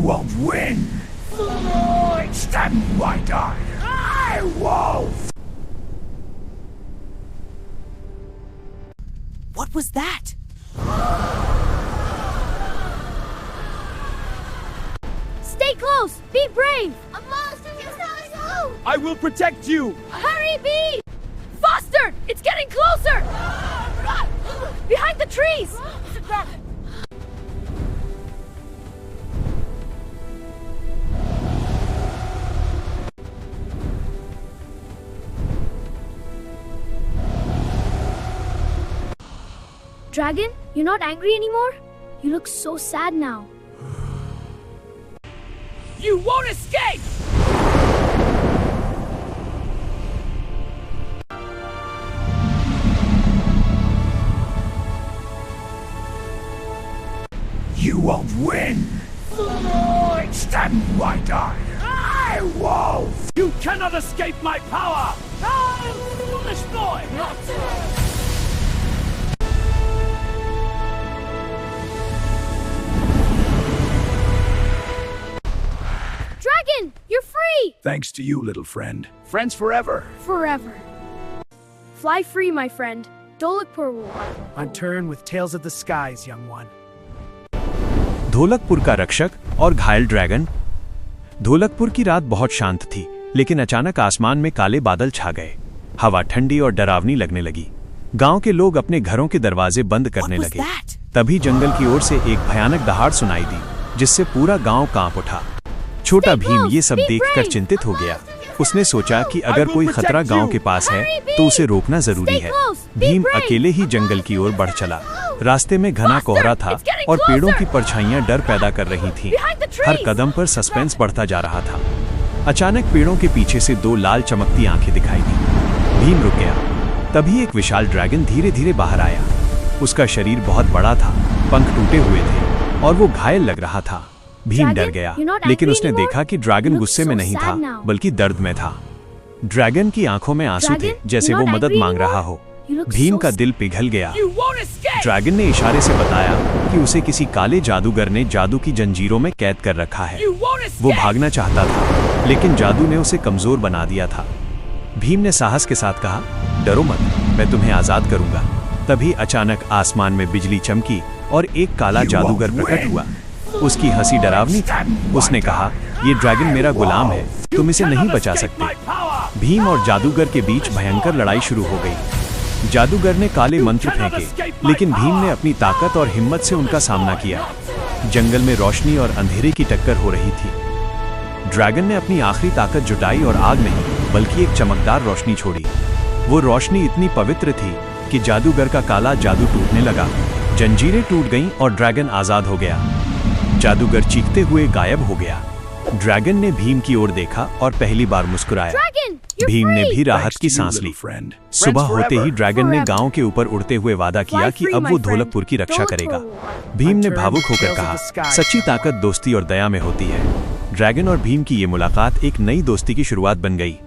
won't win. Stand wide-eyed. I won't. What was that? Stay close! Be brave! A monster just got us. I will protect you! Hurry, Bee! Faster! It's getting closer! Behind the trees! Dragon, you're not angry anymore? You look so sad now. You won't escape! You won't win. Stand wide-eyed. I won't. You cannot escape my power! I'm foolish boy! Dragon, you're free! Thanks to you, little friend. Friends forever. Forever. Fly free, my friend. Dholakpur will. On turn with Tales of the Skies, young one. Dholakpur का रक्षक और घायल dragon. Dholakpur की रात बहुत शांत थी, लेकिन अचानक आसमान में काले बादल छा गए। हवा ठंडी और डरावनी लगने लगी। गांव के लोग अपने घरों के दरवाजे बंद करने लगे। तभी जंगल की ओर से एक भयानक दहाड़ सुनाई दी, जिससे पूरा गांव कांप उठा। छोटा भीम ये सब देखकर चिंतित हो गया। उसने सोचा कि अगर कोई खतरा गांव के पास है तो उसे रोकना जरूरी है। भीम अकेले ही जंगल की ओर बढ़ चला। रास्ते में घना कोहरा था और पेड़ों की परछाइयां डर पैदा कर रही थीं। हर कदम पर सस्पेंस बढ़ता जा रहा था। अचानक पेड़ों के पीछे से दो लाल चमकती आंखें दिखाई दी। भीम रुक गया। तभी एक विशाल ड्रैगन धीरे धीरे बाहर आया। उसका शरीर बहुत बड़ा था, पंख टूटे हुए थे और वो घायल लग रहा था। भीम डर गया, लेकिन उसने देखा कि ड्रैगन गुस्से में नहीं था, बल्कि दर्द में था। ड्रैगन की आंखों में आंसू थे, जैसे वो मदद मांग रहा हो। भीम का दिल पिघल गया। ड्रैगन ने इशारे से बताया कि उसे किसी काले जादूगर ने जादू की जंजीरों में कैद कर रखा है। वो भागना चाहता था, लेकिन जादू ने उसे कमजोर बना दिया था। भीम ने साहस के साथ कहा, डरो मत, मैं तुम्हें आजाद करूंगा। तभी अचानक आसमान में बिजली चमकी और एक काला जादूगर प्रकट हुआ। उसकी हंसी डरावनी थी। उसने कहा, ये ड्रैगन मेरा गुलाम है, तुम इसे नहीं बचा सकते। भीम और जादूगर के बीच भयंकर लड़ाई शुरू हो गई। जादूगर ने काले मंत्र फेंके, लेकिन भीम ने अपनी ताकत और हिम्मत से उनका सामना किया। जंगल में रोशनी और अंधेरे की टक्कर हो रही थी। ड्रैगन ने अपनी आखिरी ताकत जुटाई और आग नहीं, बल्कि एक चमकदार रोशनी छोड़ी। वो रोशनी इतनी पवित्र थी कि जादूगर का काला जादू टूटने लगा। जंजीरें टूट गईं और ड्रैगन आजाद हो गया। जादूगर चीखते हुए गायब हो गया। ड्रैगन ने भीम की ओर देखा और पहली बार मुस्कुराया। भीम ने भी राहत की सांस ली। सुबह होते ही ड्रैगन ने गांव के ऊपर उड़ते हुए वादा किया कि अब वो ढोलकपुर की रक्षा करेगा। भीम ने भावुक होकर कहा, सच्ची ताकत दोस्ती और दया में होती है। ड्रैगन और भीम की ये मुलाकात एक नई दोस्ती की शुरुआत बन गई।